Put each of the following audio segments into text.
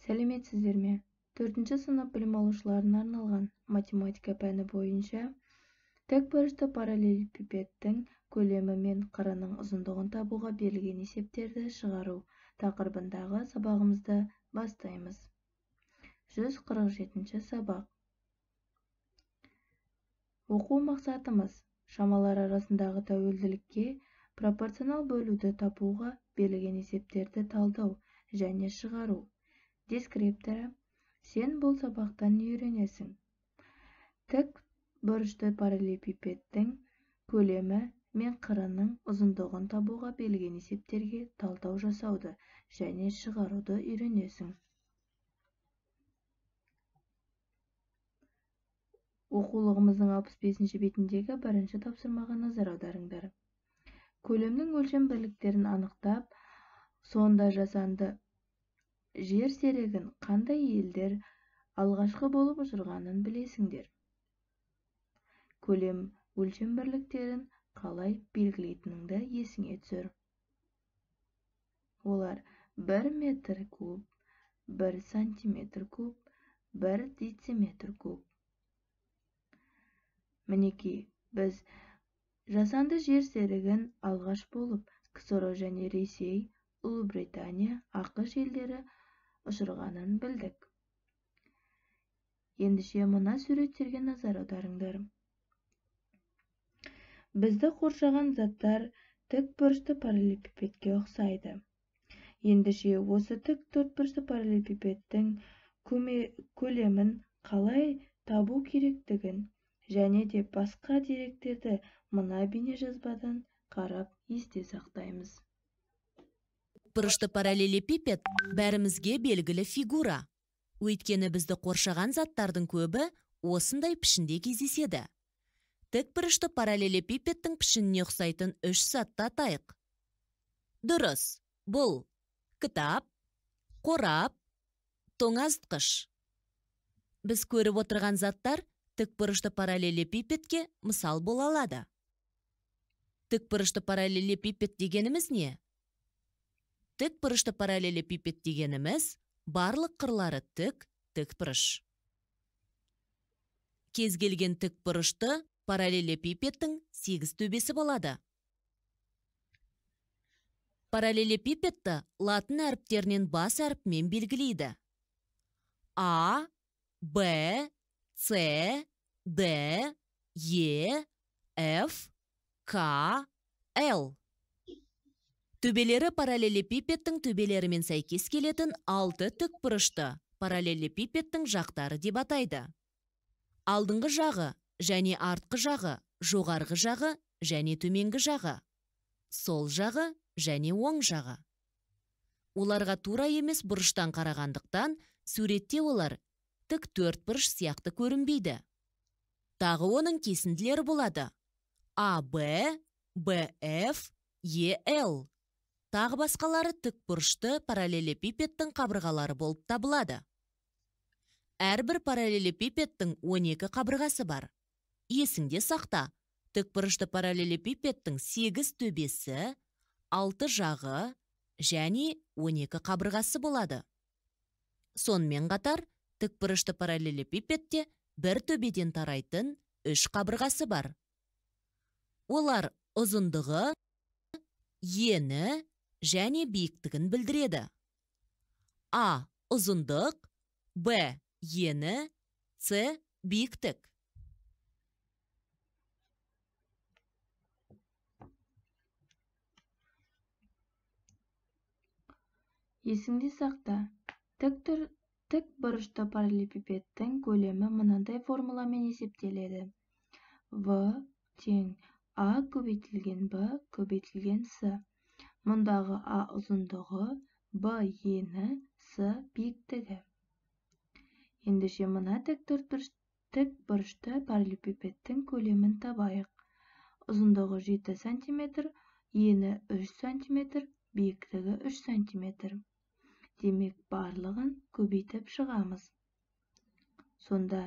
Сәлеметсіздер ме? 4-ші сынып білім алушыларына арналған математика пәні бойынша тікбұрышты параллелепипедтің көлемі мен қырының ұзындығын табуға берілген есептерді шығару тақырыбындағы сабағымызды бастаймыз. 147-ші сабақ. Оқу мақсатымыз шамалар арасындағы тәуелділікке пропорционал бөлуді табуға берілген есептерді талдау және шығару. Дескрипторы: сен бұл сабақтан үйренесің. Тік бұрышты параллелепипедтің көлемі мен қырының ұзындығын табуға берілген есептерге талдау жасауды және шығаруды үйренесің. Оқулығымыздың 65-ші бетіндегі бірінші тапсырмаға назар аударыңдар. Көлемнің өлшем бірліктерін анықтап, сонда жасанды жер серігін қандай елдер алғашқы болып ұшырғанын білесіңдер. Көлем өлшем бірліктерін қалай белгілейтініңді есіңе түсір. Олар 1 метр куб, 1 сантиметр куб, 1 дециметр куб. Мінекей, біз жасанды жер серігін алғаш болып КСР және Ресей, Ұлыбритания, ақш елдері ұшырғанын білдік. Ендеше мына суреттерге назар аударыңдар. Бізді қоршаған заттар тік бұрышты параллелепипедке ұқсайды. Ендеше осы тік төртбұрышты параллелепипедтің көлемін қалай табу керектігін және де басқа деректерді мына бейнежазбадан қарап есте сақтаймыз. Бұрышты параллелепипед бәрімізге белгілі фигура. Өйткені бізді қоршаған заттардың көбі осындай пішінде кездеседі. Тік бұрышты параллелепипедтің пішініне ұқсайтын 3 затты атайық. Дұрыс, бұл кітап, қорап, тоңазытқыш. Біз көріп отырған заттар тік бұрышты параллелепипедке мысал бола алады. Тік бұрышты параллелепипед дегеніміз не? Тік бұрышты параллелепипед дегеніміз барлық қырлары тік бұрыш. Кез келген тік бұрышты параллелепипедтің 8 төбесі болады. Параллелепипедті латын әріптерінен бас әріпімен белгілейді. А, Б, С, Д, Е, Ф, К, Л. Төбелері параллелепипедтің төбелерімен сәйкес келетін 6 тік бұрышты параллелепипедтің жақтары деп атайды. Алдыңғы жағы және артқы жағы, жоғарғы жағы және төменгі жағы, сол жағы және оң жағы. Оларға тура емес бұрыштан қарағандықтан суретте олар тік төртбұрыш сияқты көрінбейді. Тағы оның кесінділері болады. АБ, БФ, ЕЛ. Тағы басқалары тік бұрышты параллелепипедтің қабырғалары болып табылады. Әрбір параллелепипедтің 12 қабырғасы бар. Есіңде сақта, тік бұрышты параллелепипедтің 8 төбесі, 6 жағы және 12 қабырғасы болады. Сонымен қатар, тік бұрышты параллелепипедте бір төбеден тарайтын 3 қабырғасы бар. Олар ұзындығы, ені және биіктігін білдіреді. А. Ұзындық, Б. Ені, С. Биіктік. Есіңде сақта, тік бұрышты параллелепипедтің көлемі мынандай формуламен есептеледі. В тең А көбейтілген Б көбейтілген С. Мұндағы А ұзындығы, Б ені, С биіктігі. Ендеше мына тік бұрышты параллелепипедтің көлемін табайық. Ұзындығы 7 см, ені 3 см, биіктігі 3 см. Демек, барлығын көбейтіп шығамыз. Сонда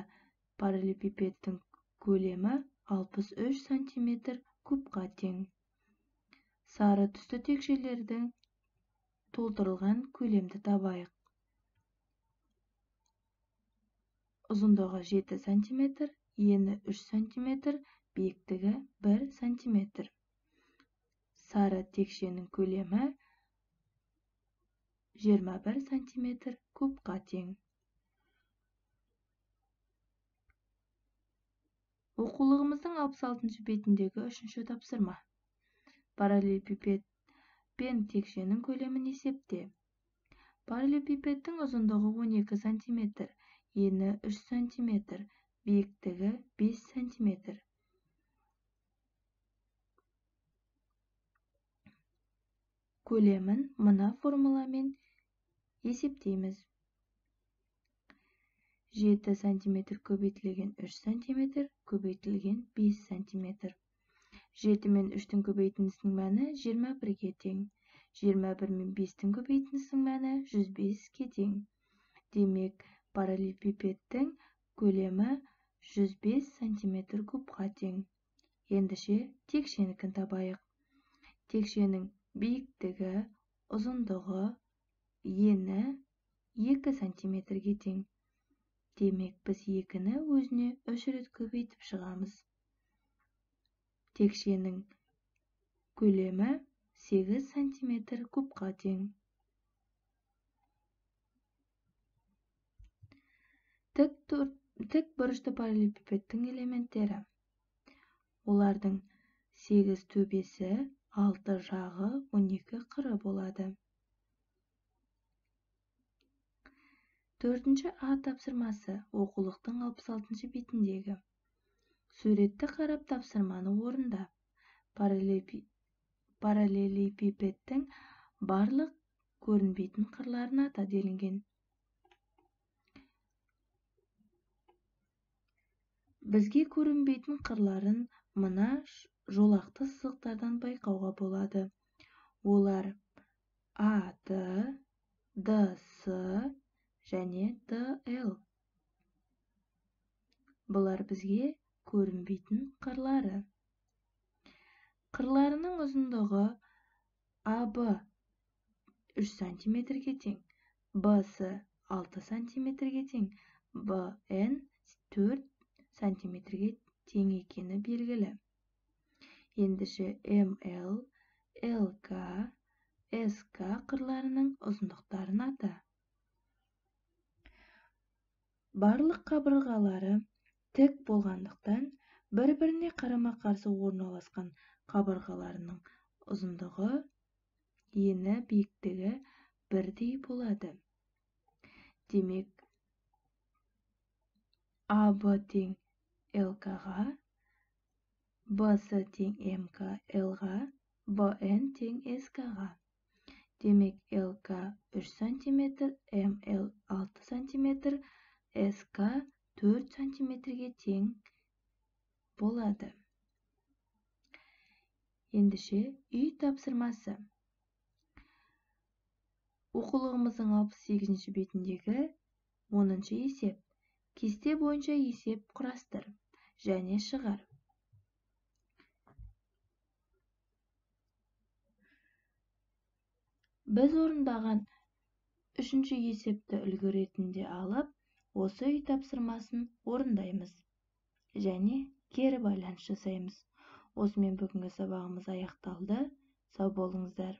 параллелепипедтің көлемі 63 см кубқа тең. Сары түсті текшелердің толтырылған көлемді табайық. ұзындығы 7 см, ені 3 см, биіктігі 1 см. Сары текшенің көлемі 21 см кубқа тең. Оқулығымыздың 66 бетіндегі 3-ші тапсырма. Параллелепипед пен текшенің көлемін есепте. Параллелепипедтің ұзындығы 12 см, ені 3 см, биіктігі 5 см. Көлемін мына формуламен есептейміз. 7 см көбейтілген 3 см көбейтілген 5 см. 7 мен 3-тің көбейтіндісінің мәні 21-ге тең. 21 мен 5-тің көбейтіндісінің мәні 105-ге тең. Демек, параллелепипедтің көлемі 105 см кубқа тең. Ендеше текшенікін табайық. Текшенің биіктігі, ұзындығы, ені 2 см-ге тең. Демек, біз 2-ні өзіне 3 рет көбейтіп шығамыз. Текшенің көлемі 8 см кубқа тең. Тік бұрышты параллелепипедтің элементтері. Олардың 8 төбесі, 6 жағы, 12 қыры болады. 4-ші А тапсырмасы оқулықтың 66-ші бетіндегі. Суретті қарап тапсырманы орында. Параллелепипедтің барлық көрінбейтін қырларын ата делінген. Бізге көрінбейтін қырларын мына жолақты сызықтардан байқауға болады. Олар АД, ДС және ДЛ. Бұлар бізге көрінбейтін қырлары. Қырларының ұзындығы АБ 3 см-ге тең, БС 6 см-ге тең, БН 4 см-ге тең екені белгілі. Ендеше МЛ, ЛК, СК қырларының ұзындықтарын ата. Барлық қабырғалары тік болғандықтан, бір-біріне қарама-қарсы орналасқан қабырғаларының ұзындығы, ені, биіктігі бірдей болады. Демек, АБ тең ЛК-ға, БС тең МК Л-ға, БН тең СК-ға. Демек, ЛК 3 см, МЛ 6 см, СК 4 см-ге тең болады. Ендеше, үй тапсырмасы. Оқулығымыздың 68-ші бетіндегі 10-ші есеп. Кесте бойынша есеп құрастыр және шығар. Біз орындаған 3-ші есепті үлгі ретінде алып, осы үй тапсырмасын орындаймыз және кері байланыс жасаймыз. Осымен бүгінгі сабағымыз аяқталды. Сау болыңыздар.